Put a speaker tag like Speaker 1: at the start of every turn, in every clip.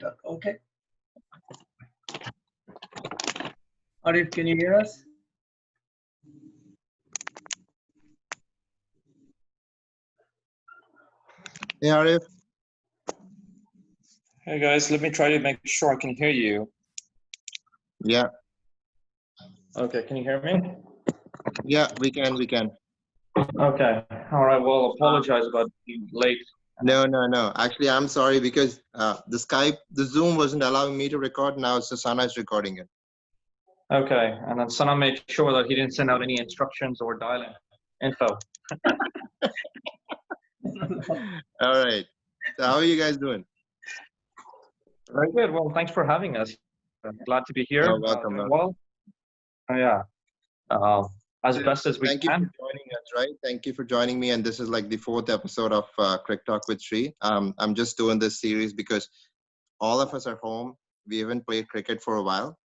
Speaker 1: Crickalk. Okay. Arif, can you hear us?
Speaker 2: Hey, Arif.
Speaker 3: Hey guys, let me try to make sure I can hear you.
Speaker 2: Yeah.
Speaker 3: Okay, can you hear me?
Speaker 2: Yeah, we can.
Speaker 3: Okay. All right. Well, apologize about being late.
Speaker 2: No. Actually, I'm sorry because the Zoom wasn't allowing me to record. Now it's Sana is recording it.
Speaker 3: Okay, and then Sana made sure that he didn't send out any instructions or dial-in info.
Speaker 2: All right. So how are you guys doing?
Speaker 3: Very good. Well, thanks for having us. Glad to be here.
Speaker 2: Oh, welcome.
Speaker 3: Well, yeah. As best as we
Speaker 2: Thank you for joining us, right? Thank you for joining me. And this is like the 4th episode of Crickalk with Sri. I'm just doing this series because all of us are home. We haven't played cricket for a while.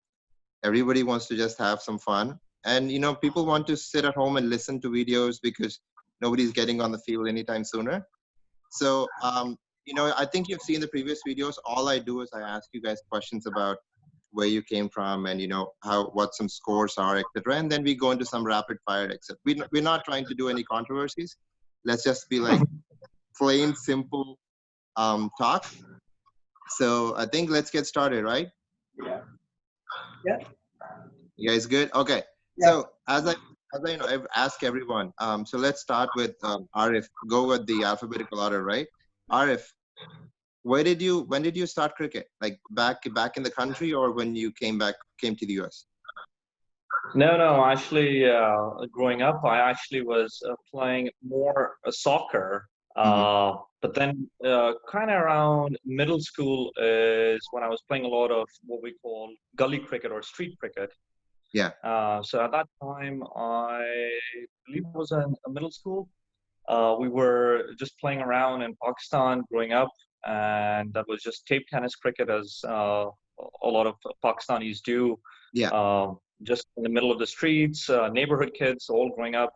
Speaker 2: Everybody wants to just have some fun. And, you know, people want to sit at home and listen to videos because nobody's getting on the field anytime sooner. So, you know, I think you've seen the previous videos. All I do is I ask you guys questions about where you came from and, you know, what some scores are, etc. And then we go into some rapid fire, etc. We're not trying to do any controversies. Let's just be like plain, simple talk. So I think let's get started, right?
Speaker 1: Yeah.
Speaker 2: You guys good? Okay. Yeah. So as I you know, I've asked everyone. So let's start with Arif. Go with the alphabetical order, right? Arif, when did you start cricket? Like back in the country, or when you came to the US?
Speaker 3: No. Actually, growing up, I actually was playing more soccer. But then kind of around middle school is when I was playing a lot of what we call gully cricket or street cricket.
Speaker 2: Yeah.
Speaker 3: So at that time, I believe it was in middle school. We were just playing around in Pakistan growing up, and that was just table tennis cricket, as a lot of Pakistanis do.
Speaker 2: Yeah.
Speaker 3: Just in the middle of the streets, neighborhood kids, all growing up.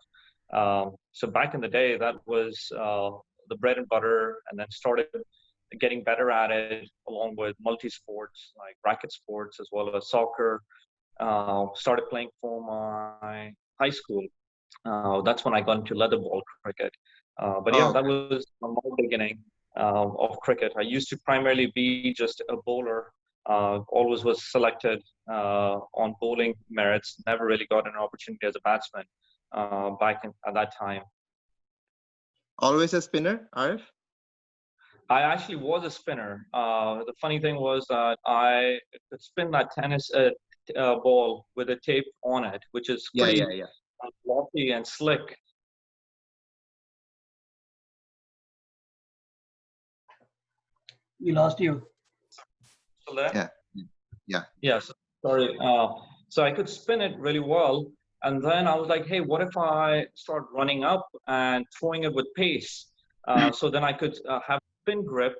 Speaker 3: So back in the day, that was the bread and butter, and then started getting better at it along with multi-sports like racket sports as well as soccer. Started playing for my high school. That's when I got into leather ball cricket. But yeah, that was my beginning of cricket. I used to primarily be just a bowler. Always was selected on bowling merits. Never really got an opportunity as a batsman at that time.
Speaker 2: Always a spinner, Arif?
Speaker 3: I actually was a spinner. The funny thing was that I could spin that tennis ball with a tape on it, which is pretty glossy and slick.
Speaker 1: We lost you.
Speaker 3: Still there?
Speaker 2: Yeah.
Speaker 3: Yes. Sorry. So I could spin it really well, and then I was like, "Hey, what if I start running up and throwing it with pace?" So then I could have spin grip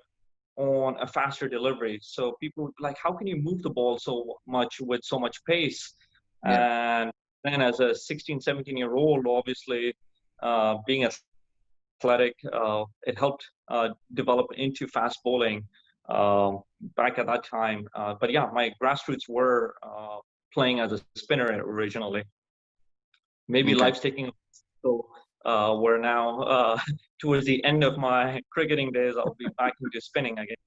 Speaker 3: on a faster delivery. So people would be like, "How can you move the ball so much with so much pace?"
Speaker 2: Yeah.
Speaker 3: And then as a 16, 17-year-old, obviously, being athletic, it helped develop into fast bowling back at that time. But yeah, my grassroots were playing as a spinner originally. Maybe life's taking so we're now towards the end of my cricketing days. I'll be back into spinning again.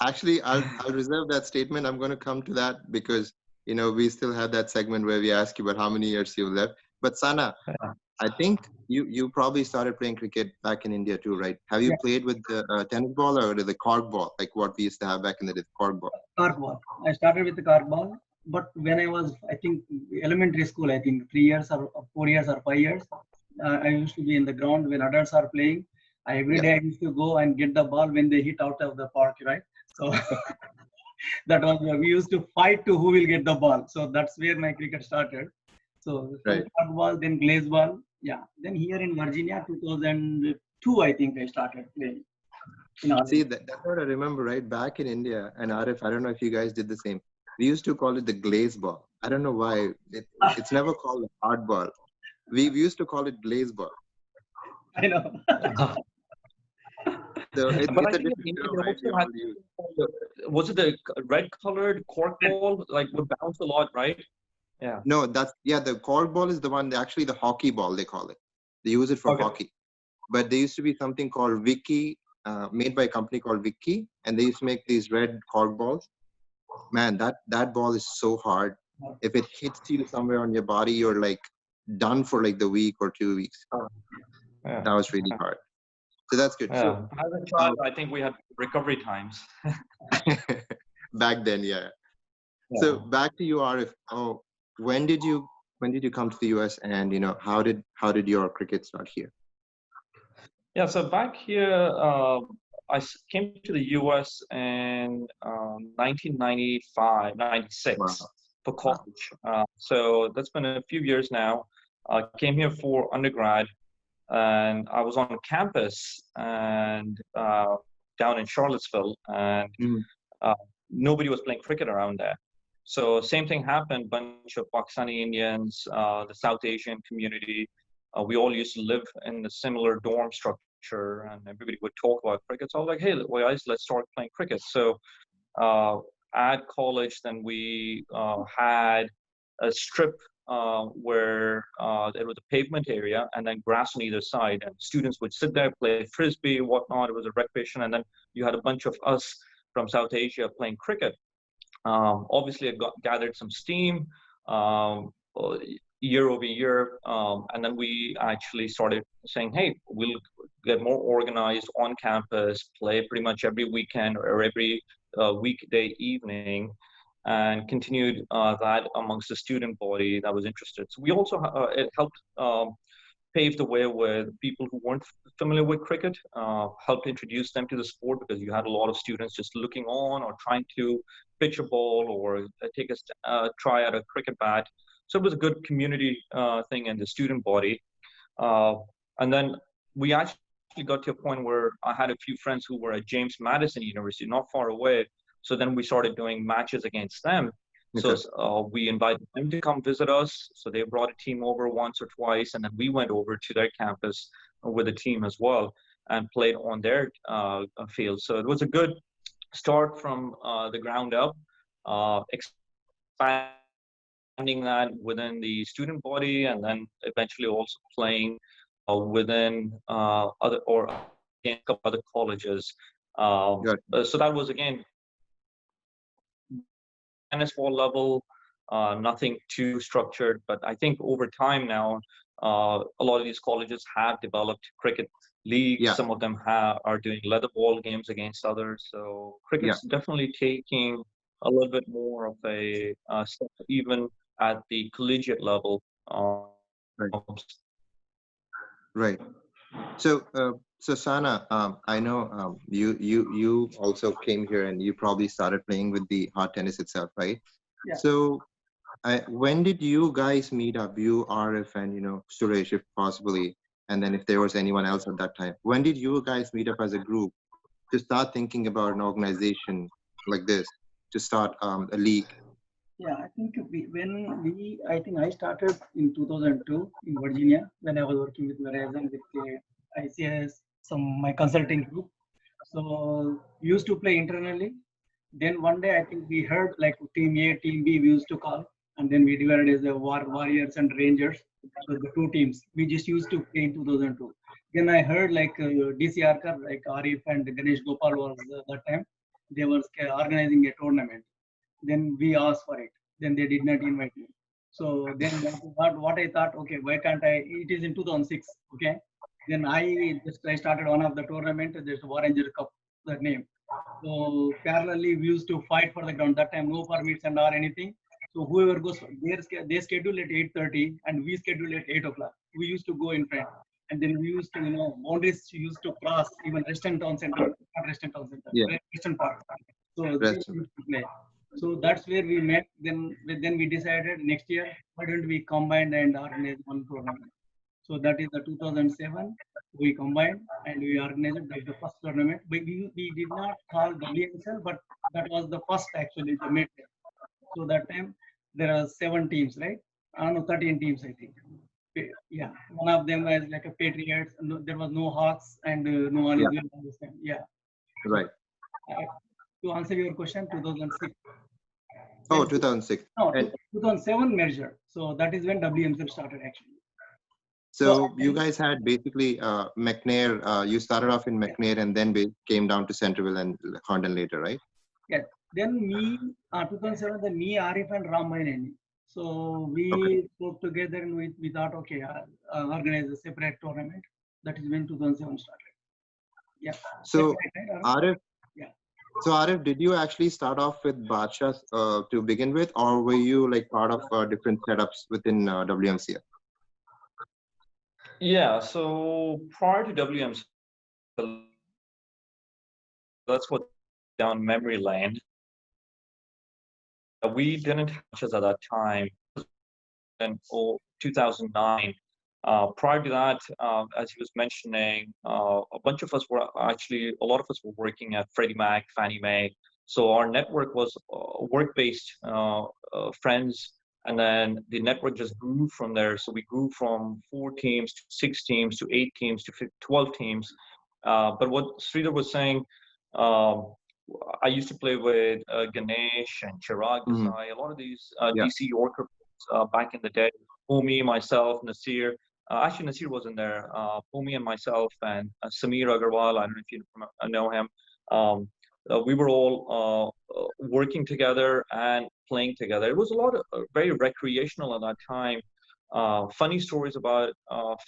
Speaker 2: Actually, I'll reserve that statement. I'm going to come to that because, you know, we still have that segment where we ask you about how many years you've left. But Sana, I think you probably started playing cricket back in India too, right? Have you played with the tennis ball or the cork ball, like what we used to have back in the day, cork ball?
Speaker 1: Cork ball. I started with the cork ball, but when I was, I think, elementary school, I think 3 years or 4 years or 5 years, I used to be in the ground when adults are playing. Every day I used to go and get the ball when they hit out of the park, right? So that was we used to fight to who will get the ball. So that's where my cricket started. So cork ball, then glaze ball. Yeah. Then here in Virginia, 2002, I think I started playing.
Speaker 2: See, that's what I remember, right? Back in India, and Arif, I don't know if you guys did the same. We used to call it the glaze ball. I don't know why. It's never called a hard ball. We used to call it glaze ball.
Speaker 1: I know.
Speaker 2: So
Speaker 3: But I
Speaker 2: it's a
Speaker 3: think
Speaker 2: different
Speaker 3: in
Speaker 2: term,
Speaker 3: India
Speaker 2: right? We
Speaker 3: also
Speaker 2: all
Speaker 3: had,
Speaker 2: use.
Speaker 3: was it the red colored cork ball, like would bounce a lot, right? Yeah.
Speaker 2: No, that's yeah. The cork ball is the one. Actually, the hockey ball they call it. They use it for
Speaker 3: Okay.
Speaker 2: hockey. But there used to be something called Vicky, made by a company called Vicky, and they used to make these red cork balls. Man, that ball is so hard. If it hits you somewhere on your body, you're like done for like the week or 2 weeks.
Speaker 3: Yeah.
Speaker 2: That was really hard. So that's good. So
Speaker 3: Yeah. As a
Speaker 2: uh,
Speaker 3: child, I think we had recovery times.
Speaker 2: back then, yeah. So
Speaker 3: Yeah.
Speaker 2: back to you, Arif. Oh, when did you come to the US, and how did your cricket start here?
Speaker 3: Yeah. So back here, came to the US in 1995, 96
Speaker 2: Wow.
Speaker 3: for
Speaker 2: Wow.
Speaker 3: college. So that's been a few years now. I came here for undergrad, and I was on campus and down in Charlottesville, and
Speaker 2: Mm,
Speaker 3: uh, nobody was playing cricket around there. So same thing happened. Bunch of Pakistani Indians, the South Asian community. We all used to live in a similar dorm structure, and everybody would talk about cricket. So I was like, "Hey, well, guys, let's start playing cricket." So uh, at college, then we had a strip where there was a pavement area and then grass on either side, and students would sit there, play frisbee, whatnot. It was a recreation, and then you had a bunch of us from South Asia playing cricket. Obviously, it gathered some steam year over year, and then we actually started saying, "Hey, we'll get more organized on campus, play pretty much every weekend or every weekday evening." And continued that amongst the student body that was interested. So we also it helped paved the way with people who weren't familiar with cricket, helped introduce them to the sport because you had a lot of students just looking on or trying to pitch a ball or take a try at a cricket bat. So it was a good community thing in the student body. Uh, and then we actually got to a point where I had a few friends who were at James Madison University, not far away. So then we started doing matches against them. So
Speaker 2: okay.
Speaker 3: we invited them to come visit us. So they brought a team over once or twice, and then we went over to their campus with a team as well and played on their field. So it was a good start from the ground up, expanding that within the student body, and then eventually also playing within other or against a couple other colleges.
Speaker 2: Good.
Speaker 3: So that was again tennis ball level, nothing too structured. But I think over time now, a lot of these colleges have developed cricket leagues.
Speaker 2: Yeah.
Speaker 3: Some of them are doing leather ball games against others. So
Speaker 2: Yeah.
Speaker 3: cricket's definitely taking a little bit more of a step even at the collegiate level.
Speaker 2: Right. Right. So Sana, I know you also came here and you probably started playing with the hard tennis itself, right?
Speaker 1: Yeah.
Speaker 2: So when did you guys meet up, you, Arif, and Suresh, if possibly, and then if there was anyone else at that time? When did you guys meet up as a group to start thinking about an organization like this, to start a league?
Speaker 1: Yeah, I think I think I started in 2002 in Virginia when I was working with Verizon with the ICS, my consulting group. So we used to play internally. Then one day I think we heard like team A, team B we used to call, and then we divided as the warriors and rangers. So the two teams we just used to play in 2002. Then I heard like DC Arker, like Arif and Ganesh Gopal was that time. They were organizing a tournament. Then we asked for it. Then they did not invite me. So then what I thought, okay, why can't I? It is in 2006. Okay. Then I started one of the tournament, just Warranger Cup, the name. So parallelly, we used to fight for the ground. That time, no permits and or anything. So whoever goes, they schedule at 8:30 and we schedule at 8 o'clock. We used to go in front. And then we used to, boundaries used to cross even Western Town Center, not Western Town Center,
Speaker 2: Yeah.
Speaker 1: Western Park. So they
Speaker 2: Rest.
Speaker 1: used to play. So that's where we met. Then we decided next year, why don't we combine and organize one tournament? So that is the 2007. We combined and we organized the first tournament. We did not call WSL, but that was the first actually the mid. So that time there are 7 teams, right? No, 13 teams I think. yeah, one of them was like a Patriots. No, there was no Hawks and no
Speaker 2: Yeah.
Speaker 1: Louisville at this time. Yeah.
Speaker 2: Right.
Speaker 1: Uh, to answer your question, 2006.
Speaker 2: Oh,
Speaker 1: Then
Speaker 2: 2006.
Speaker 1: no,
Speaker 2: And
Speaker 1: 2007 merger. So that is when WMCL started actually. So
Speaker 2: so you guys had basically McNair. You started off in McNair and then came down to Centerville and Condon later, right?
Speaker 1: yeah, then me 2007, then me, Arif and Ramayan. So
Speaker 2: Okay.
Speaker 1: we spoke together and we thought, okay, organize a separate tournament. That is when 2007 started. Yeah, that's
Speaker 2: So
Speaker 1: right, right?
Speaker 2: Arif,
Speaker 1: Yeah.
Speaker 2: so Arif, did you actually start off with Badshah to begin with, or were you like part of different setups within WMCF?
Speaker 3: Yeah, so prior to WMC, let's go down memory lane. We didn't have matches at that time in 2009. Prior to that, as he was mentioning, a bunch of us were actually, a lot of us were working at Freddie Mac, Fannie Mae. So our network was work-based friends, and then the network just grew from there. So we grew from 4 teams to 6 teams to 8 teams to 12 teams. But what Sridhar was saying, um, I used to play with Ganesh and Chirag Desai, a lot of these
Speaker 2: Yeah.
Speaker 3: DC Yorker back in the day. Homi, myself, Nasir. Actually, Nasir wasn't there. Homi and myself and Samir Agarwal. I don't know if you know him. We were all working together and playing together. It was a lot of very recreational at that time. Funny stories about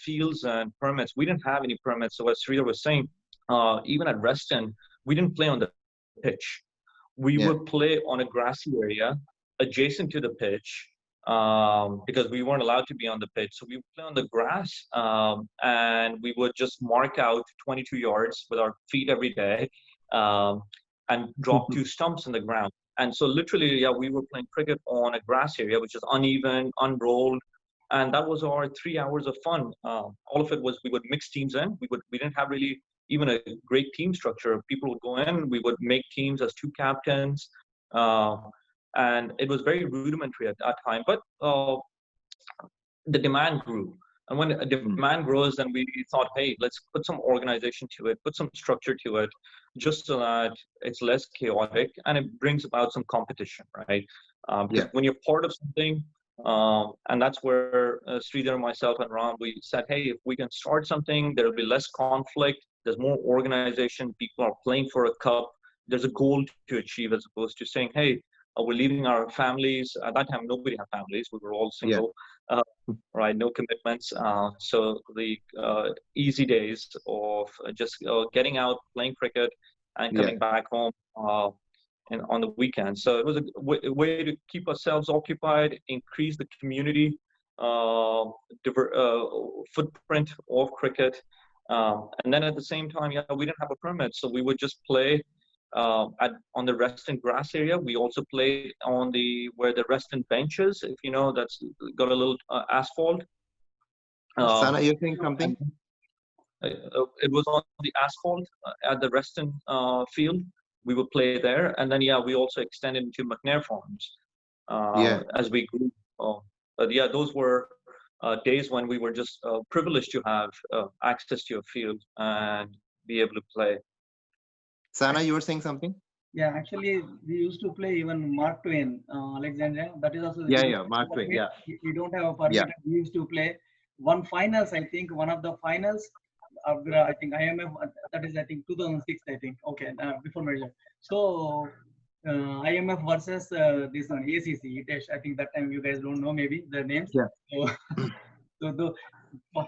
Speaker 3: fields and permits. We didn't have any permits. So as Sridhar was saying, even at Reston, we didn't play on the pitch. We
Speaker 2: Yeah.
Speaker 3: would play on a grassy area adjacent to the pitch because we weren't allowed to be on the pitch. So we would play on the grass and we would just mark out 22 yards with our feet every day and drop 2 stumps in the ground. And so literally, yeah, we were playing cricket on a grass area, which is uneven, unrolled. And that was our 3 hours of fun. All of it was we would mix teams in. We didn't have really even a great team structure. People would go in, we would make teams as 2 captains. And it was very rudimentary at that time. But the demand grew. And when a demand grows, then we thought, hey, let's put some organization to it, put some structure to it, just so that it's less chaotic and it brings about some competition, right? Because when you're part of something, and that's where Sridhar, myself, and Ram, we said, hey, if we can start something, there'll be less conflict, there's more organization, people are playing for a cup, there's a goal to achieve as opposed to saying, hey, we're leaving our families. At that time, nobody had families. We were all single, right? No commitments. So the easy days of just getting out, playing cricket, and coming back home and on the weekend. So it was a way to keep ourselves occupied, increase the community footprint of cricket. And then at the same time, yeah, we didn't have a permit, so we would just play on the Reston grass area. We also played on where the Reston benches, if you know, that's got a little asphalt.
Speaker 2: Sana, you're saying something?
Speaker 3: It was on the asphalt at the Reston field. We would play there, and then yeah, we also extended into McNair Farms as we grew. But yeah, those were days when we were just privileged to have access to a field and be able to play.
Speaker 2: Sana, you were saying something?
Speaker 1: Yeah, actually, we used to play even Mark Twain, Alexandria. That is also
Speaker 2: Mark Twain. Yeah,
Speaker 1: we don't have a permit. We used to play one finals. I think one of the finals of I think IMF. That is I think 2006. I think okay before merger. So IMF versus this one ACC. I think that time you guys don't know maybe the names.
Speaker 2: Yeah.
Speaker 1: So the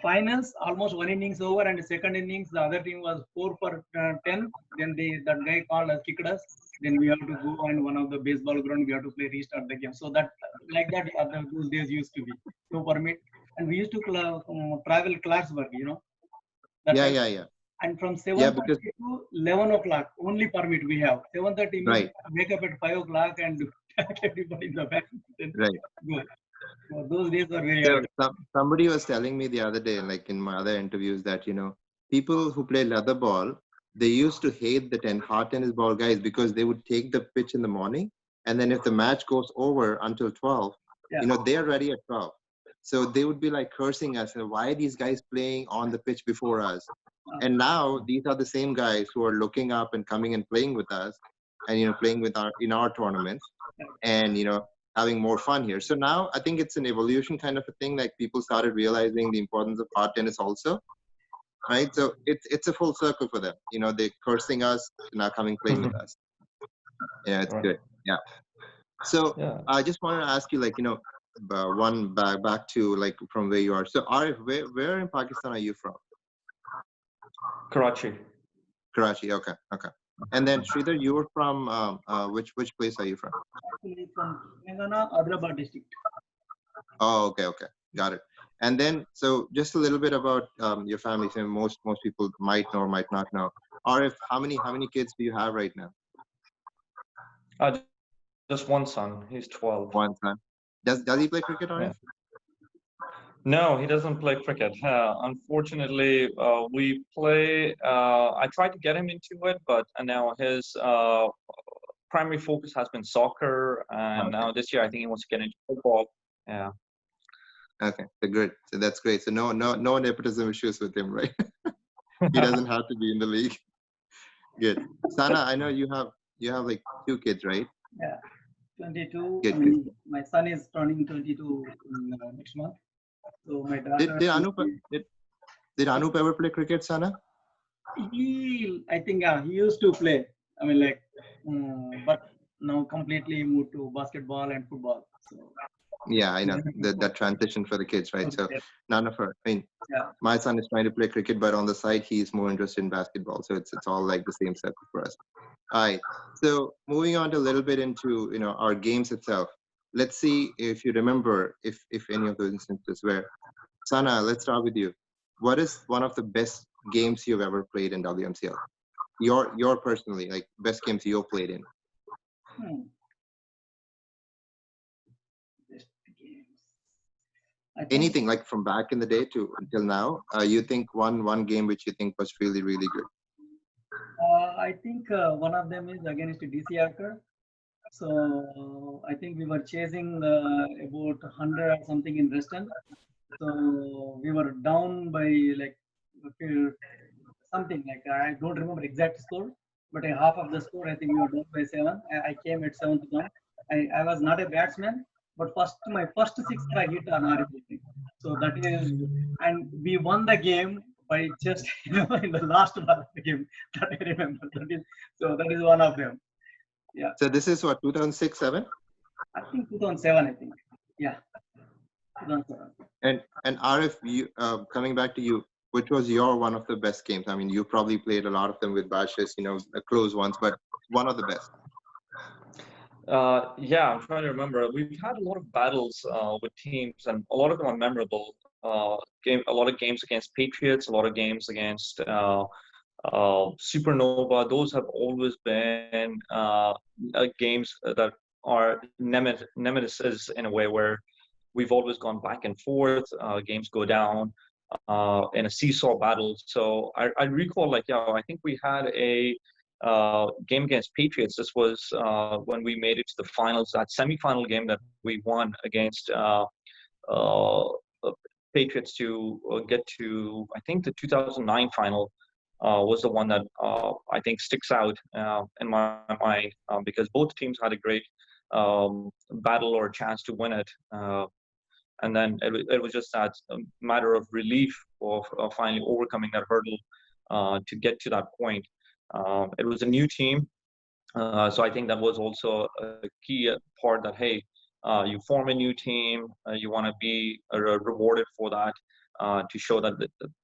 Speaker 1: finals almost one innings over, and the second innings the other team was 4 for 10. Then that guy called us, kicked us. Then we have to go on one of the baseball ground. We have to play restart the game. So that like that those days used to be no permit, and we used to travel Clarksburg. You know.
Speaker 2: Yeah.
Speaker 1: And from 7:30 to 11 o'clock only permit we have. 7:30 means wake up at 5 o'clock and pack everybody in the back.
Speaker 2: Right.
Speaker 1: Go. So those days are very.
Speaker 2: Somebody was telling me the other day, like in my other interviews, that people who play leather ball, they used to hate the hard tennis ball guys because they would take the pitch in the morning, and then if the match goes over until 12, they are ready at 12. So they would be like cursing us, why are these guys playing on the pitch before us? And now these are the same guys who are looking up and coming and playing with us, and playing with our in our tournaments, and having more fun here. So now I think it's an evolution kind of a thing. Like people started realizing the importance of hard tennis also, right? So it's a full circle for them. They're cursing us, now coming playing with us. Yeah, it's
Speaker 3: Right.
Speaker 2: good. Yeah. So
Speaker 3: Yeah.
Speaker 2: I just wanted to ask you, like, one back to like from where you are. So Arif, where in Pakistan are you from?
Speaker 3: Karachi.
Speaker 2: Karachi. Okay. Okay. And then Sridhar, you were from which place are you from?
Speaker 1: Actually from Telangana, Hyderabad district.
Speaker 2: Oh, okay. Okay. Got it. And then, so just a little bit about your family. So most people might know or might not know. Arif, how many kids do you have right now?
Speaker 3: Just one son. He's 12.
Speaker 2: One son. Does he play cricket,
Speaker 3: Yeah.
Speaker 2: Arif?
Speaker 3: No, he doesn't play cricket. Unfortunately, we play. I tried to get him into it, but now his primary focus has been soccer, and now this year I think he wants to get into football. Yeah.
Speaker 2: Okay, so good. So that's great. So no nepotism issues with him, right? He doesn't have to be in the league. Good. Sana, I know you have like 2 kids, right?
Speaker 1: Yeah, 22. I
Speaker 2: Good, good.
Speaker 1: mean, my son is turning 22 in, next month. So my
Speaker 2: Did
Speaker 1: daughter,
Speaker 2: did Anup did Anup ever play cricket, Sana?
Speaker 1: I think, he used to play. I mean, like, but now completely moved to basketball and football. So
Speaker 2: Yeah, I know that transition for the kids, right? So
Speaker 1: yeah,
Speaker 2: none of her. I mean,
Speaker 1: yeah.
Speaker 2: my son is trying to play cricket, but on the side he's more interested in basketball. So it's all like the same circle for us. All right. So moving on to a little bit into our games itself. Let's see if you remember if any of those instances where Sana. Let's start with you. What is one of the best games you've ever played in WMCL? Your personally, like, best games you've played in.
Speaker 1: Hmm. Best games. I think
Speaker 2: Anything like from back in the day to until now. You think one game which you think was really really good.
Speaker 1: one of them is against DC Archer. So I think we were chasing about 100 or something in Reston. So we were down by like uh, something like I don't remember exact score, but a half of the score I think we were down by 7. I came at 7th down. I was not a batsman, but my first six I hit on RBC. So that is, and we won the game by just in the last ball of the game that I remember. That is one of them. Yeah,
Speaker 2: So this is what, 2006, 7?
Speaker 1: I think 2007. I think, yeah, 2007.
Speaker 2: And Arif, you coming back to you, which was your one of the best games? I mean, you probably played a lot of them with Bashes, close ones, but one of the best.
Speaker 3: Yeah, I'm trying to remember. We've had a lot of battles with teams, and a lot of them are memorable. A lot of games against Patriots, a lot of games against Supernova. Those have always been games that are nemesises in a way, where we've always gone back and forth. Games go down in a seesaw battle. So I recall, like, yeah, I think we had a game against Patriots. This was when we made it to the finals, that semifinal game that we won against uh, Patriots to get to, I think, the 2009 final. Was the one that I think sticks out in my mind, because both teams had a great battle or chance to win it. And then it was just that matter of relief of finally overcoming that hurdle to get to that point. It was a new team, so I think that was also a key part, that, hey, you form a new team, you want to be rewarded for that, to show that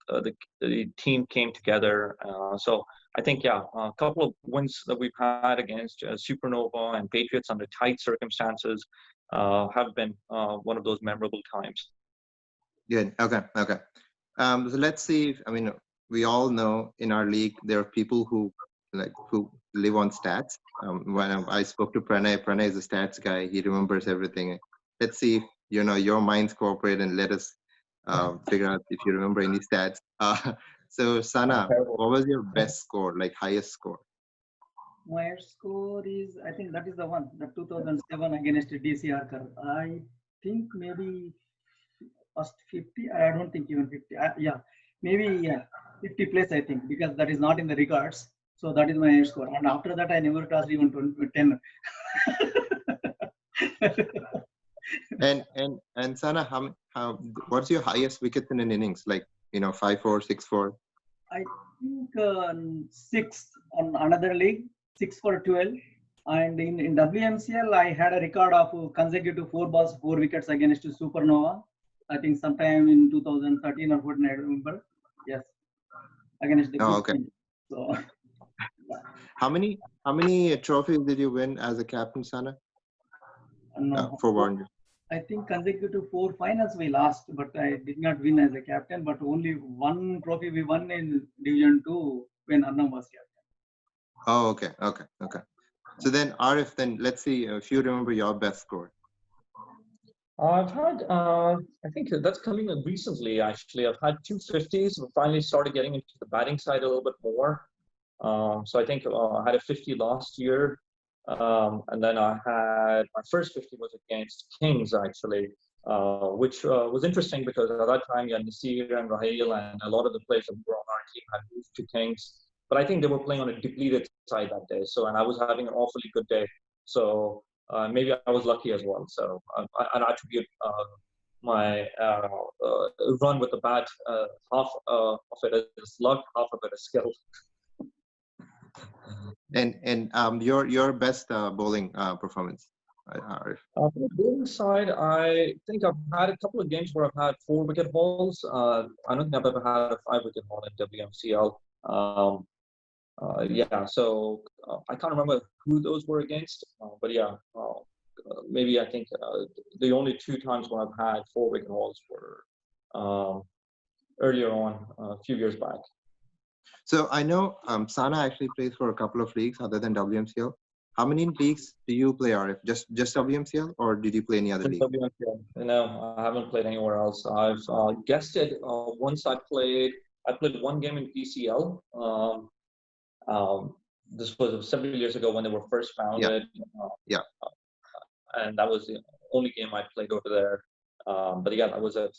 Speaker 3: the team came together. So I think, yeah, a couple of wins that we've had against Supernova and Patriots under tight circumstances have been one of those memorable times.
Speaker 2: Good. Okay. Okay. So let's see. I mean, we all know in our league there are people who live on stats. When I spoke to Pranay is a stats guy. He remembers everything. Let's see if your minds cooperate, and let us figure out if you remember any stats. So Sana, what was your best score, like highest score?
Speaker 1: My score is, I think that is the 2007 against DC Archer. I think maybe first 50. I don't think even 50. Yeah, maybe yeah, 50 plus I think, because that is not in the records. So that is my score. And after that, I never crossed even 20, 10.
Speaker 2: And Sana, what's your highest wickets in an innings? Like 5-4, 6-4.
Speaker 1: I think 6 on another league, 6 for 12. And in WMCL, I had a record of consecutive 4 balls, 4 wickets against Supernova. I think sometime in 2013 or 14, I remember. Yes, against the
Speaker 2: Oh,
Speaker 1: good
Speaker 2: okay.
Speaker 1: team. So,
Speaker 2: How many trophies did you win as a captain, Sana?
Speaker 1: no,
Speaker 2: For Warriors.
Speaker 1: I think consecutive 4 finals we lost, but I did not win as a captain. But only one trophy we won in Division 2 when Arnab was captain.
Speaker 2: Oh, okay. So then, Arif, then let's see if you remember your best score.
Speaker 3: I've had, I think that's coming up recently, actually. I've had 250s. We finally started getting into the batting side a little bit more. So I think I had a 50 last year. And then I had my first 50 was against Kings, actually, which was interesting because at that time you had Nasir and Raheel and a lot of the players that were on our team had moved to Kings. But I think they were playing on a depleted side that day. So, and I was having an awfully good day. So maybe I was lucky as well. So I attribute my run with the bat, half of it is luck, half of it is skill.
Speaker 2: And your best bowling performance, Arif.
Speaker 3: On the bowling side, I think I've had a couple of games where I've had 4-wicket hauls. I don't think I've ever had a 5-wicket haul in WMCL. Yeah, so I can't remember who those were against, but yeah, maybe I think the only 2 times when I've had 4-wicket hauls were earlier on, a few years back.
Speaker 2: So I know Sana actually plays for a couple of leagues other than WMCL. How many leagues do you play, Arif? Just WMCL, or did you play any other league?
Speaker 3: WMCL. No, I haven't played anywhere else. I've guested once I played 1 game in PCL. This was several years ago when they were first founded.
Speaker 2: Yeah.
Speaker 3: And that was the only game I played over there. But yeah, that was it.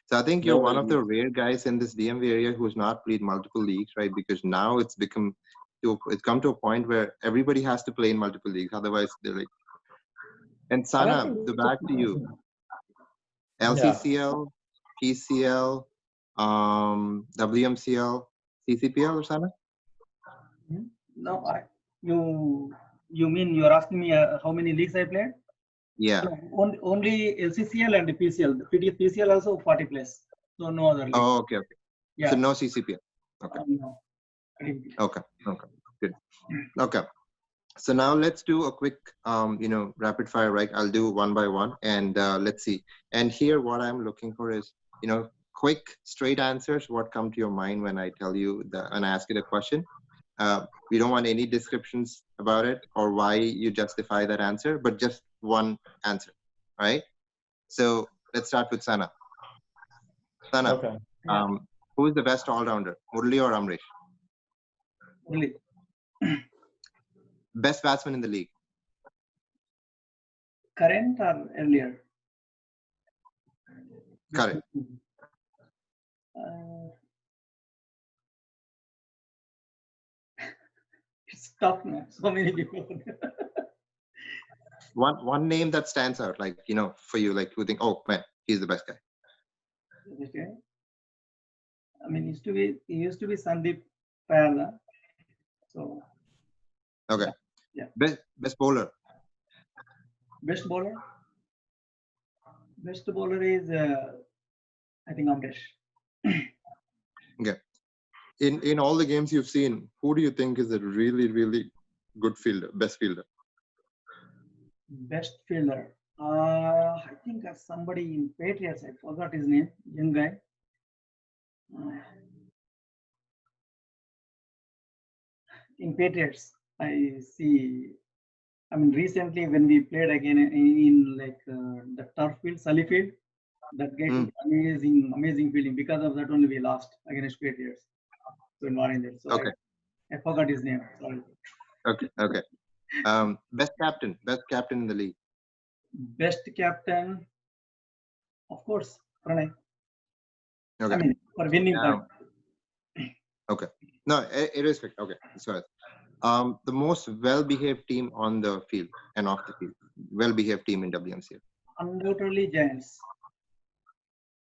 Speaker 2: So I think you're one of the rare guys in this DMV area who's not played multiple leagues, right? Because now it's come to a point where everybody has to play in multiple leagues. Otherwise, they're like. And Sana, the back to you. LCCL, PCL, WMCL, CCPL, or Sana?
Speaker 1: No, you mean you're asking me how many leagues I played?
Speaker 2: Yeah.
Speaker 1: Only LCCL and PCL. The PCL also 40 plus. So no other league.
Speaker 2: Oh, okay.
Speaker 1: Yeah.
Speaker 2: So no CCPL. Okay.
Speaker 1: No.
Speaker 2: Okay. Good. Okay. So now let's do a quick, rapid fire, right? I'll do one by one, and let's see. And here, what I'm looking for is, quick, straight answers. What come to your mind when I tell you and I ask you the question? We don't want any descriptions about it or why you justify that answer, but just one answer, right? So let's start with Sana. Sana,
Speaker 3: okay.
Speaker 2: Who is the best all-rounder, Murli or Amrish?
Speaker 1: Murli.
Speaker 2: Best batsman in the league?
Speaker 1: Current or earlier?
Speaker 2: Current.
Speaker 1: It's tough, man. So many people.
Speaker 2: One name that stands out, like, for you, like you think, oh man, he's the best guy.
Speaker 1: Okay. I mean, he used to be Sandeep Payala. So.
Speaker 2: Okay.
Speaker 1: Yeah.
Speaker 2: Best bowler.
Speaker 1: Best bowler. Best bowler is I think Amrish.
Speaker 2: Okay. In all the games you've seen, who do you think is a really, really good fielder, best fielder?
Speaker 1: Best fielder. I think somebody in Patriots. I forgot his name. Young guy. In Patriots, I see. I mean, recently when we played again in like the turf field, Sully field, that guy took amazing fielding. Because of that only we lost against Patriots. So in Warrington. So
Speaker 2: okay.
Speaker 1: I forgot his name. Sorry.
Speaker 2: Okay. Best captain in the league.
Speaker 1: Best captain. Of course, Pranay.
Speaker 2: Okay.
Speaker 1: I mean, for winning time.
Speaker 2: Okay. No, it is correct. Okay. So, the most well-behaved team on the field and off the field, well-behaved team in WMCL.
Speaker 1: Undoubtedly Giants.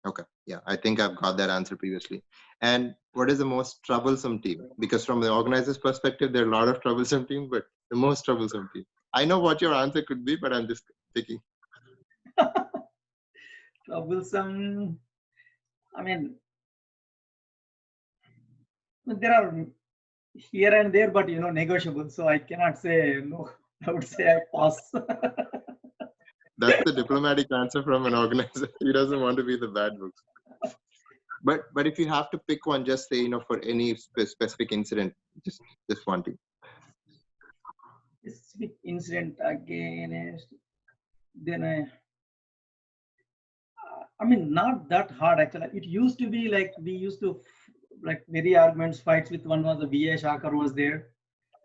Speaker 2: Okay. Yeah, I think I've got that answer previously. And what is the most troublesome team? Because from the organizer's perspective, there are a lot of troublesome teams, but the most troublesome team. I know what your answer could be, but I'm just thinking.
Speaker 1: Troublesome. I mean, there are here and there, but negotiable. So I cannot say no. I would say I pass.
Speaker 2: That's the diplomatic answer from an organizer. He doesn't want to be the bad books. But if you have to pick one, just say for any specific incident, just one team.
Speaker 1: Specific incident against. Then I mean, not that hard actually. It used to be like we used to like very arguments, fights with one was the VA Shakar was there,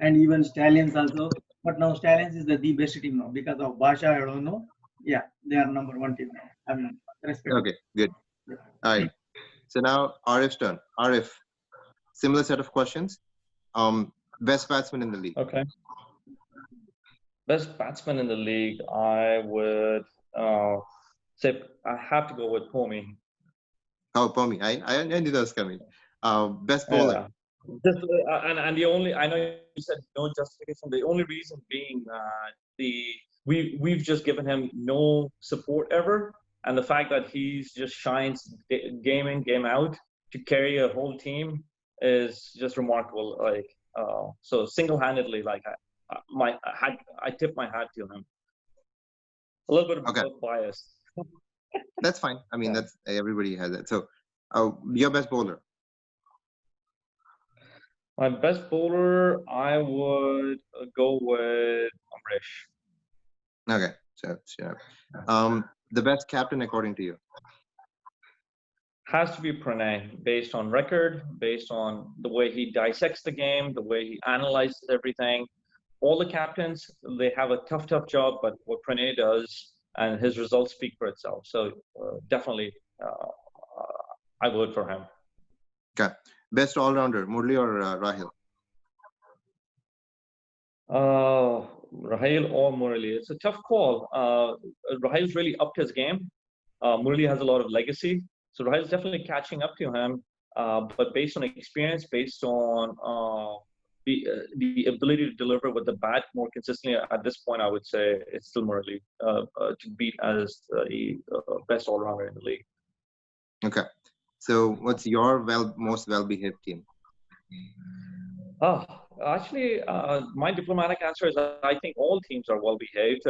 Speaker 1: and even Stallions also. But now Stallions is the best team now because of Basha. I don't know. Yeah, they are number one team now. I mean, respect.
Speaker 2: Okay, good. All right. So now Arif's turn. Arif, similar set of questions. Best batsman in the league.
Speaker 3: Okay. Best batsman in the league, I would say I have to go with Pomi.
Speaker 2: Oh, Pomi. I knew that was coming. Best bowler.
Speaker 3: Yeah. Just, and the only, I know you said no justification. The only reason being we've just given him no support ever, and the fact that he's just shines game in game out to carry a whole team is just remarkable. Like so single-handedly, like I tip my hat to him. A little bit of bias.
Speaker 2: That's fine. I mean, that's everybody has that. So, your best bowler.
Speaker 3: My best bowler, I would go with Amrish.
Speaker 2: Okay, so sure. The best captain according to you?
Speaker 3: Has to be Pranay, based on record, based on the way he dissects the game, the way he analyzes everything. All the captains, they have a tough job, but what Pranay does and his results speak for itself. So definitely, I vote for him.
Speaker 2: Okay. Best all-rounder, Murli or Rahil?
Speaker 3: Rahil or Murli. It's a tough call. Rahil's really upped his game. Murli has a lot of legacy. So Rahil's definitely catching up to him. But based on experience, based on the ability to deliver with the bat more consistently, at this point, I would say it's still Murli to beat as the best all-rounder in the league.
Speaker 2: Okay. So what's your most well-behaved team?
Speaker 3: Actually, my diplomatic answer is I think all teams are well-behaved.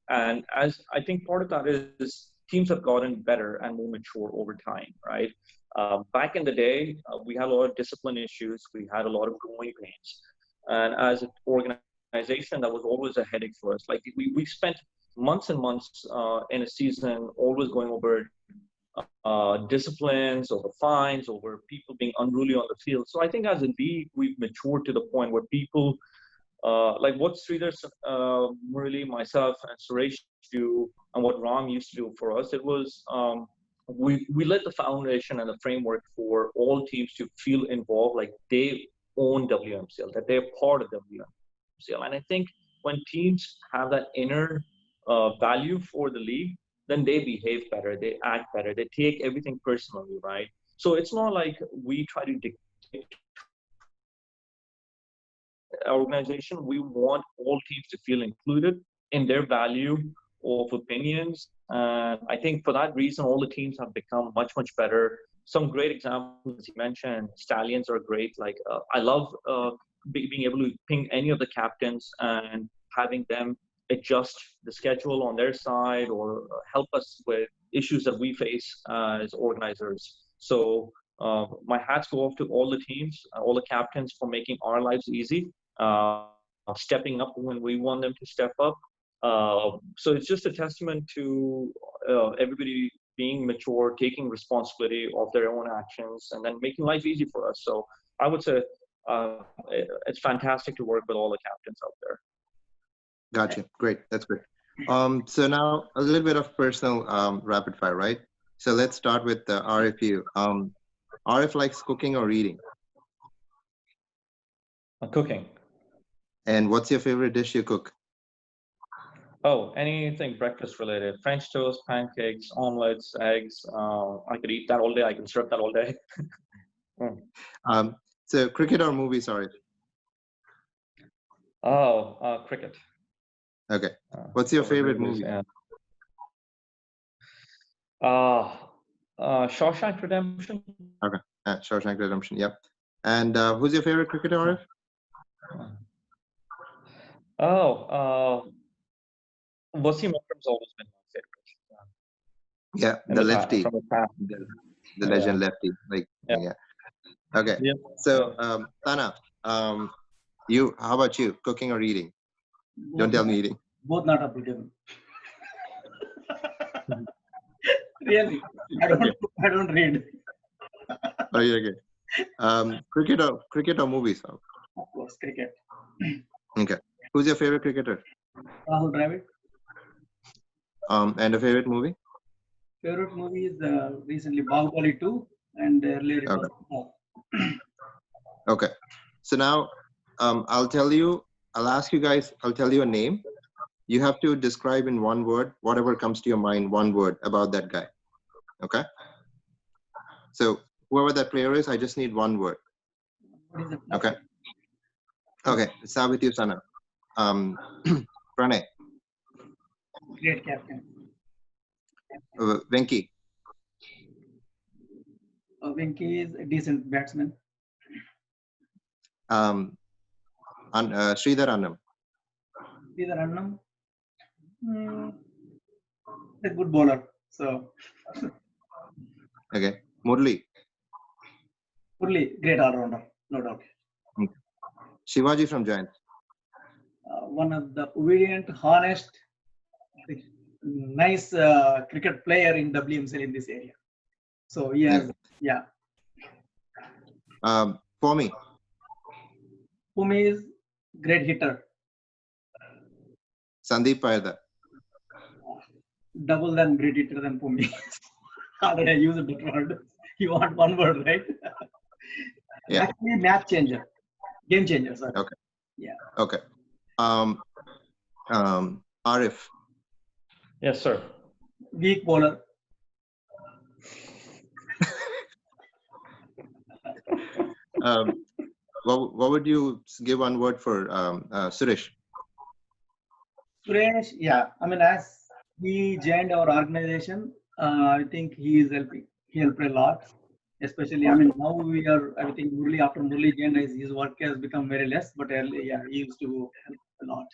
Speaker 3: And as I think part of that is teams have gotten better and more mature over time, right? Back in the day, we had a lot of discipline issues. We had a lot of growing pains. And as an organization, that was always a headache for us. Like we spent months and months in a season always going over disciplines, over fines, over people being unruly on the field. So I think as a league, we've matured to the point where people, like what Sridhar, Murali, myself, and Suresh do, and what Ram used to do for us, it was we laid the foundation and the framework for all teams to feel involved, like they own WMCL, that they're part of WMCL. And I think when teams have that inner value for the league, then they behave better, they act better, they take everything personally, right? So it's not like we try to dictate our organization. We want all teams to feel included in their value of opinions. And I think for that reason, all the teams have become much better. Some great examples, as you mentioned, Stallions are great. Like I love being able to ping any of the captains and having them adjust the schedule on their side or help us with issues that we face as organizers. So my hats go off to all the teams, all the captains for making our lives easy, stepping up when we want them to step up. So it's just a testament to everybody being mature, taking responsibility of their own actions, and then making life easy for us. So I would say it's fantastic to work with all the captains out there.
Speaker 2: Gotcha. Great. That's great. So now a little bit of personal rapid fire, right? So let's start with Arif. You. Arif likes cooking or reading.
Speaker 3: Cooking.
Speaker 2: And what's your favorite dish you cook?
Speaker 3: Oh, anything breakfast related. French toast, pancakes, omelets, eggs. I could eat that all day. I can serve that all day.
Speaker 2: So cricket or movies, Arif?
Speaker 3: Oh, cricket.
Speaker 2: Okay. What's your favorite
Speaker 3: Movies,
Speaker 2: movie?
Speaker 3: yeah. Shawshank Redemption.
Speaker 2: Okay. Shawshank Redemption. Yep. And who's your favorite cricketer, Arif?
Speaker 3: Wasim Akram's always been my favorite.
Speaker 2: Yeah, the lefty,
Speaker 3: From the past.
Speaker 2: the legend lefty. Like yeah. Okay.
Speaker 3: Yeah.
Speaker 2: So Tana, you. How about you? Cooking or eating? Don't tell me eating.
Speaker 1: Both not applicable. Really, I don't read.
Speaker 2: Okay. Cricket or movies?
Speaker 1: Of course, cricket.
Speaker 2: Okay. Who's your favorite cricketer?
Speaker 1: Rahul Dravid.
Speaker 2: And a favorite movie?
Speaker 1: Favorite movie is recently Bahubali 2, and earlier it was.
Speaker 2: Okay. So now I'll tell you a name. You have to describe in one word whatever comes to your mind, one word about that guy. Okay. So whoever that player is, I just need one word. Okay. Okay. Let's start with you, Sana. Pranay.
Speaker 1: Great captain.
Speaker 2: Venki.
Speaker 1: Venki is a decent batsman.
Speaker 2: Sridhar Annam.
Speaker 1: Sridhar Annam, a good bowler. So.
Speaker 2: Okay. Murli.
Speaker 1: Murli, great all-rounder, no doubt.
Speaker 2: Shivaji from Giants.
Speaker 1: One of the obedient, honest, nice cricket player in WMCL in this area. So yes, yeah.
Speaker 2: For me.
Speaker 1: Pumi is great hitter.
Speaker 2: Sandeep Payada.
Speaker 1: Double than great hitter than Pumi. How did I use a different word? You want one word, right?
Speaker 2: Yeah.
Speaker 1: Actually, match changer, game changer. Sorry.
Speaker 2: Okay.
Speaker 1: Yeah.
Speaker 2: Okay. Arif.
Speaker 3: Yes, sir.
Speaker 1: Weak bowler.
Speaker 2: What would you give one word for Suresh?
Speaker 1: Suresh, yeah. I mean, as he joined our organization, I think he is helping. He helped a lot, especially. I mean, now we are. I think Murli after Murli joined, his work has become very less. But earlier, yeah, he used to help a lot,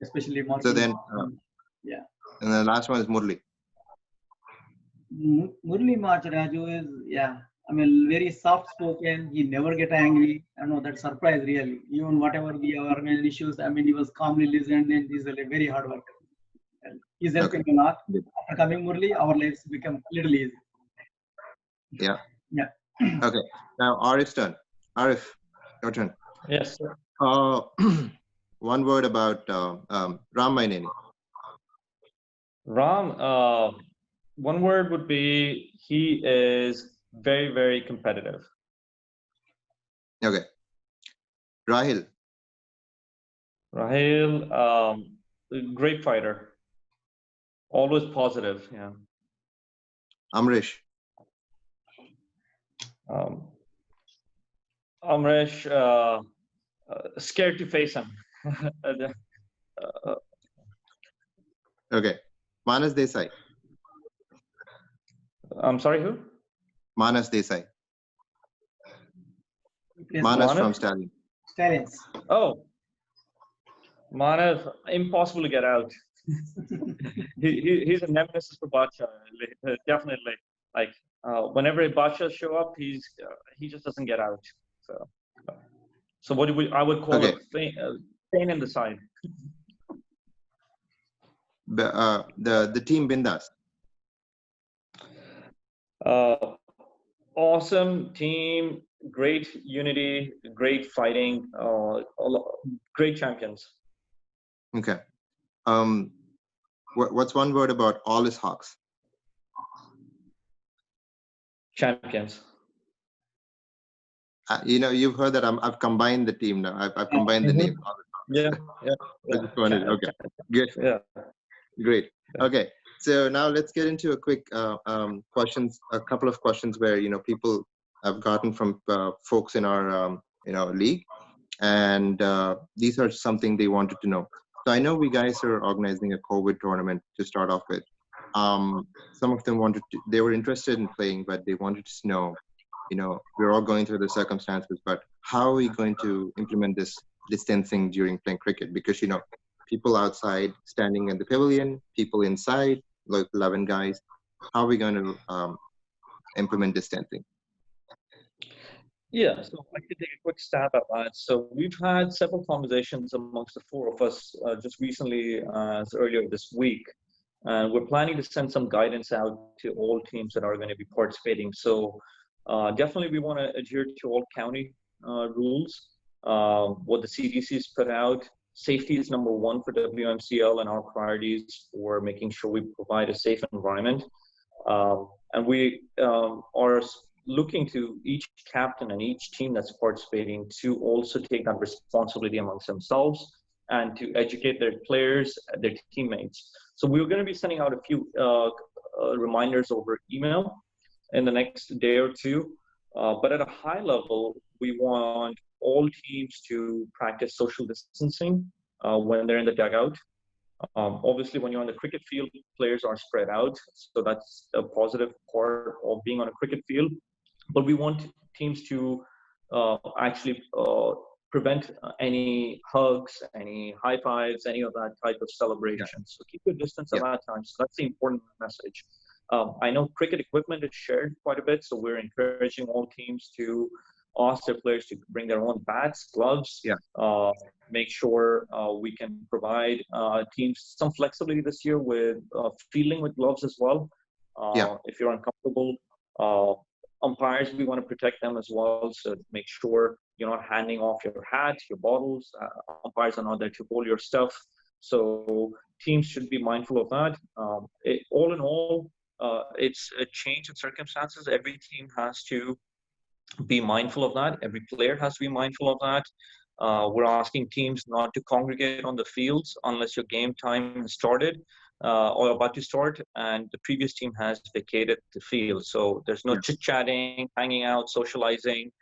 Speaker 1: especially marking.
Speaker 2: So then,
Speaker 1: yeah.
Speaker 2: And the last one is Murli.
Speaker 1: Murli Macharaju is, yeah. I mean, very soft spoken. He never get angry. I know that surprise really. Even whatever the organization issues, I mean, he was calmly listened and he's a very hard worker. He's helping a lot. After coming Murli, our lives become little easy.
Speaker 2: Yeah.
Speaker 1: Yeah.
Speaker 2: Okay. Now Arif's turn. Arif, your turn.
Speaker 3: Yes, sir.
Speaker 2: One word about Ram Maineni.
Speaker 3: Ram, one word would be he is very, very competitive.
Speaker 2: Okay. Rahil.
Speaker 3: Rahil, great fighter. Always positive. Yeah.
Speaker 2: Amrish.
Speaker 3: Amrish, scared to face him.
Speaker 2: Okay. Manas Desai.
Speaker 3: I'm sorry, who?
Speaker 2: Manas Desai. Manas from Stallion.
Speaker 1: Stallions.
Speaker 3: Oh, Manav, impossible to get out. He's a nemesis for Bacha, definitely. Like whenever Bacha show up, he just doesn't get out. So what I would call a pain in the side.
Speaker 2: The team Bindas.
Speaker 3: Awesome team, great unity, great fighting, great champions.
Speaker 2: Okay. What's one word about all his Hawks?
Speaker 3: Champions.
Speaker 2: You've heard that I've combined the team now. I've combined the name.
Speaker 3: Yeah.
Speaker 2: I just wanted, okay, good.
Speaker 3: Yeah.
Speaker 2: Great. Okay, so now let's get into a quick questions. A couple of questions where people have gotten from folks in our league, and these are something they wanted to know. So I know we guys are organizing a COVID tournament to start off with. Some of them they were interested in playing, but they wanted to know, we're all going through the circumstances, but how are we going to implement this distancing during playing cricket? Because people outside standing in the pavilion, people inside, like 11 guys. How are we going to implement distancing?
Speaker 3: Yeah, so I could take a quick stab at that. So we've had several conversations amongst the four of us just recently, as earlier this week. And we're planning to send some guidance out to all teams that are going to be participating. So definitely we want to adhere to all county rules, what the CDC's put out. Safety is number one for WMCL and our priorities for making sure we provide a safe environment. And we are looking to each captain and each team that's participating to also take that responsibility amongst themselves and to educate their players, their teammates. So we're going to be sending out a few reminders over email in the next day or two. But at a high level, we want all teams to practice social distancing when they're in the dugout. Obviously, when you're on the cricket field, players are spread out. So that's a positive part of being on a cricket field. But we want teams to actually prevent any hugs, any high fives, any of that type of celebration. Yeah. So keep your distance at that time. So that's the important message. I know cricket equipment is shared quite a bit, so we're encouraging all teams to ask their players to bring their own bats, gloves. Make sure we can provide teams some flexibility this year with fielding with gloves as well. If you're uncomfortable, umpires, we want to protect them as well. So make sure you're not handing off your hat, your bottles. Umpires are not there to hold your stuff. So teams should be mindful of that. All in all, it's a change in circumstances. Every team has to be mindful of that. Every player has to be mindful of that. We're asking teams not to congregate on the fields unless your game time has started or about to start and the previous team has vacated the field. So there's no chit-chatting, hanging out, socializing,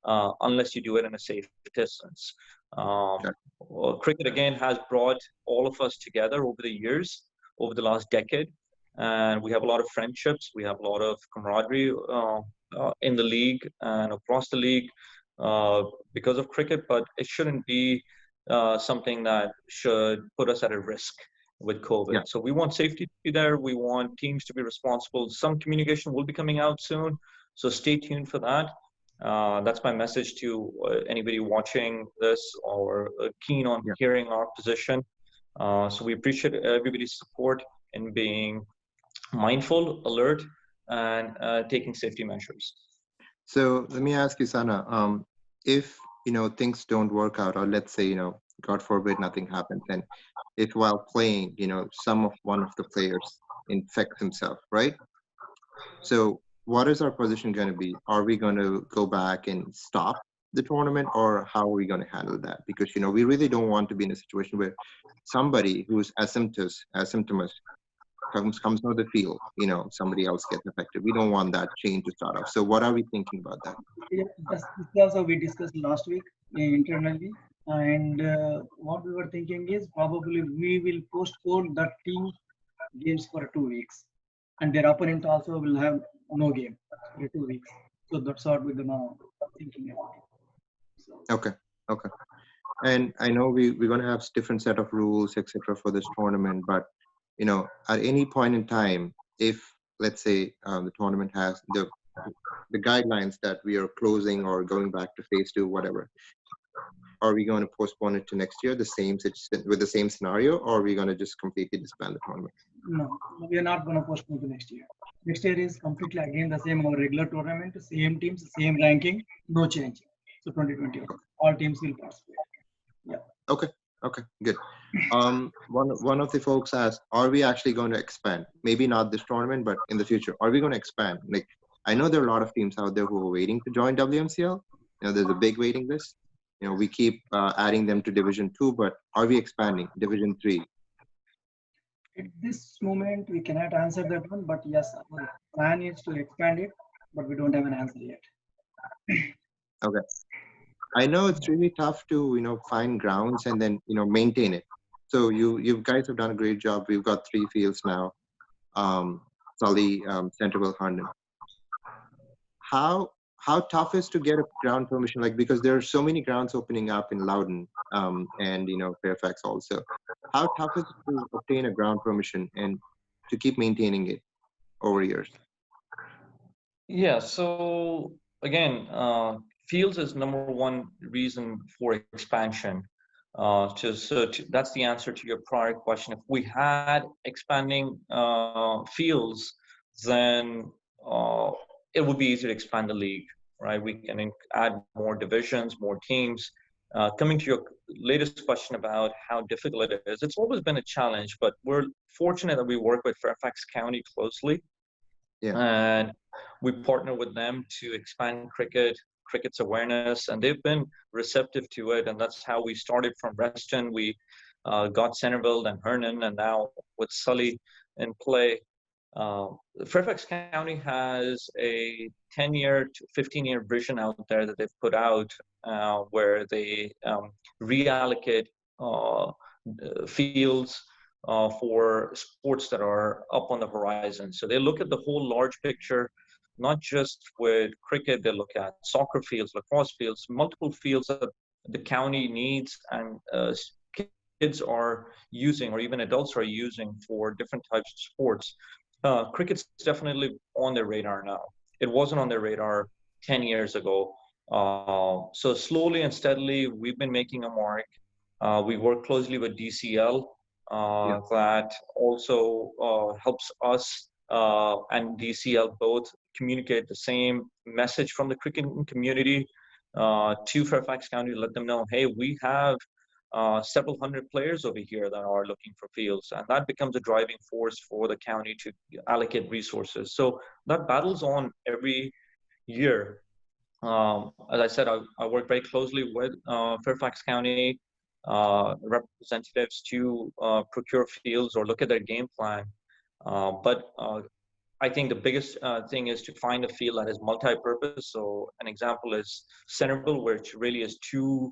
Speaker 3: unless you do it in a safe distance. Cricket, again, has brought all of us together over the years, over the last decade. And we have a lot of friendships. We have a lot of camaraderie in the league and across the league because of cricket, but it shouldn't be something that should put us at a risk with COVID. So we want safety to be there. We want teams to be responsible. Some communication will be coming out soon, so stay tuned for that. That's my message to anybody watching this or keen on hearing our position. So we appreciate everybody's support in being mindful, alert, and taking safety measures.
Speaker 2: So let me ask you, Sana, if things don't work out, or let's say God forbid nothing happens, and if while playing one of the players infects himself, right? So what is our position going to be? Are we going to go back and stop the tournament, or how are we going to handle that? Because we really don't want to be in a situation where somebody who's asymptomatic comes on the field, somebody else gets affected. We don't want that chain to start off. So what are we thinking about that?
Speaker 1: This also we discussed last week internally, and what we were thinking is probably we will postpone that team games for 2 weeks, and their opponent also will have no game for 2 weeks. So that's what we're gonna thinking about it. So.
Speaker 2: Okay. And I know we're gonna have different set of rules, etc., for this tournament, but at any point in time, if let's say the tournament has the guidelines that we are closing or going back to phase 2, whatever, are we going to postpone it to next year, with the same scenario, or are we going to just completely disband the tournament?
Speaker 1: No, we are not going to postpone to next year. Next year is completely again the same, our regular tournament, same teams, same ranking, no change. So 2020, all teams will participate.
Speaker 2: Okay. Okay, good. One of the folks asked, are we actually going to expand? Maybe not this tournament, but in the future, are we going to expand? Like, I know there are a lot of teams out there who are waiting to join WMCL. There's a big waiting list. We keep adding them to Division 2, but are we expanding Division 3?
Speaker 1: At this moment, we cannot answer that one, but yes, our plan is to expand it, but we don't have an answer yet.
Speaker 2: Okay. I know it's really tough to, find grounds and then, maintain it. So you guys have done a great job. We've got 3 fields now. Sully, Centerville, Herndon. How tough is to get a ground permission? Like, because there are so many grounds opening up in Loudon, and Fairfax also. How tough is it to obtain a ground permission and to keep maintaining it over years?
Speaker 3: Yeah. So again, fields is number one reason for expansion. That's the answer to your prior question. If we had expanding fields, then it would be easy to expand the league, right? We can add more divisions, more teams. Coming to your latest question about how difficult it is, it's always been a challenge, but we're fortunate that we work with Fairfax County closely.
Speaker 2: Yeah.
Speaker 3: And we partner with them to expand cricket's awareness, and they've been receptive to it. And that's how we started from Reston. We got Centerville and Herndon, and now with Sully in play. Fairfax County has a 10-year to 15-year vision out there that they've put out, where they reallocate fields for sports that are up on the horizon. So they look at the whole large picture, not just with cricket. They look at soccer fields, lacrosse fields, multiple fields that the county needs and kids are using, or even adults are using for different types of sports. Cricket's definitely on their radar now. It wasn't on their radar 10 years ago. So slowly and steadily, we've been making a mark. We work closely with DCL. That also helps us and DCL both communicate the same message from the cricket community to Fairfax County to let them know, hey, we have several hundred players over here that are looking for fields, and that becomes a driving force for the county to allocate resources. So that battle's on every year. As I said, I work very closely with Fairfax County representatives to procure fields or look at their game plan. But I think the biggest thing is to find a field that is multi-purpose. So an example is Centerville, which really is 2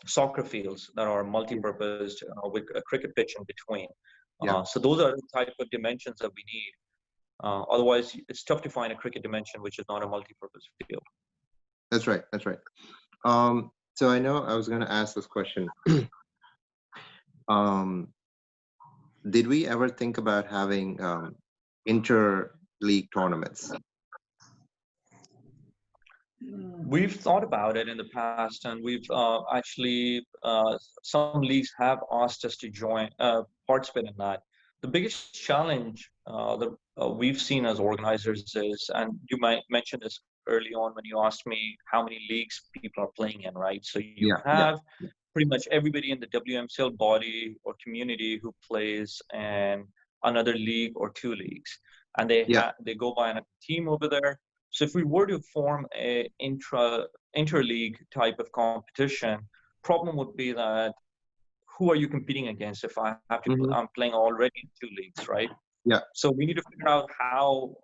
Speaker 3: soccer fields that are multi-purpose with a cricket pitch in between. So those are the type of dimensions that we need. Otherwise, it's tough to find a cricket dimension which is not a multi-purpose field.
Speaker 2: That's right. That's right. So I know I was going to ask this question. Did we ever think about having inter-league tournaments?
Speaker 3: We've thought about it in the past, and we've actually, some leagues have asked us to join, participate in that. The biggest challenge that we've seen as organizers is, and you might mention this early on when you asked me how many leagues people are playing in, right? So you have pretty much everybody in the WMCL body or community who plays in another league or 2 leagues, and they go by a team over there. So if we were to form a inter-league type of competition, problem would be that who are you competing against if I have to, I'm playing already in 2 leagues, right?
Speaker 2: Yeah.
Speaker 3: So we need to figure out how,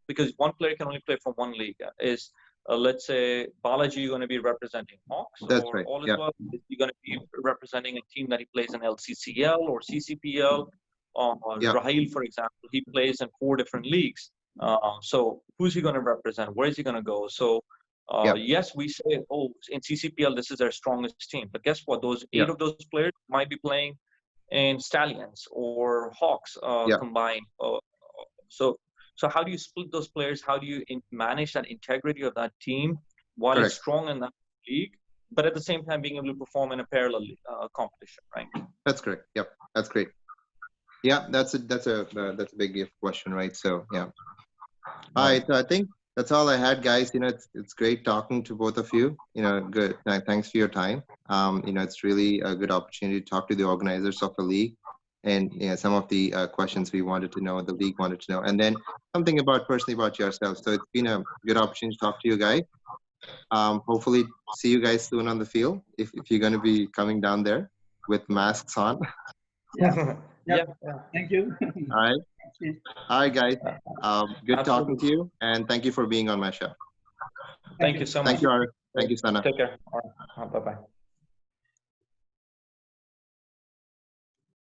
Speaker 3: because one player can only play for 1 league. Is let's say Balaji going to be representing Hawks,
Speaker 2: That's
Speaker 3: or
Speaker 2: right.
Speaker 3: all is well, is he going to be representing a team that he plays in LCCL or CCPL? Rahil, for example, he plays in 4 different leagues. So who's he going to represent? Where is he going to go? So yes, we say, oh, in CCPL, this is their strongest team. But guess what? Those 8 of those players might be playing in Stallions or Hawks combined. So how do you split those players? How do you manage that integrity of that team while it's strong in that league, but at the same time being able to perform in a parallel competition, right?
Speaker 2: That's correct. Yep, that's great. Yeah, that's a big question, right? So yeah. All right. So I think that's all I had, guys. It's great talking to both of you. Good. Thanks for your time. It's really a good opportunity to talk to the organizers of the league, and some of the questions we wanted to know, the league wanted to know, and then something personally about yourself. So it's been a good opportunity to talk to you guys. Hopefully, see you guys soon on the field if you're going to be coming down there with masks on.
Speaker 1: Yeah.
Speaker 3: Yeah.
Speaker 1: Thank you.
Speaker 2: All right. All right, guys. Good talking
Speaker 3: Absolutely.
Speaker 2: to you, and thank you for being on my show.
Speaker 3: Thank you so much.
Speaker 2: Thank you, Ara. Thank you, Sana.
Speaker 3: Take care. All right. Bye bye.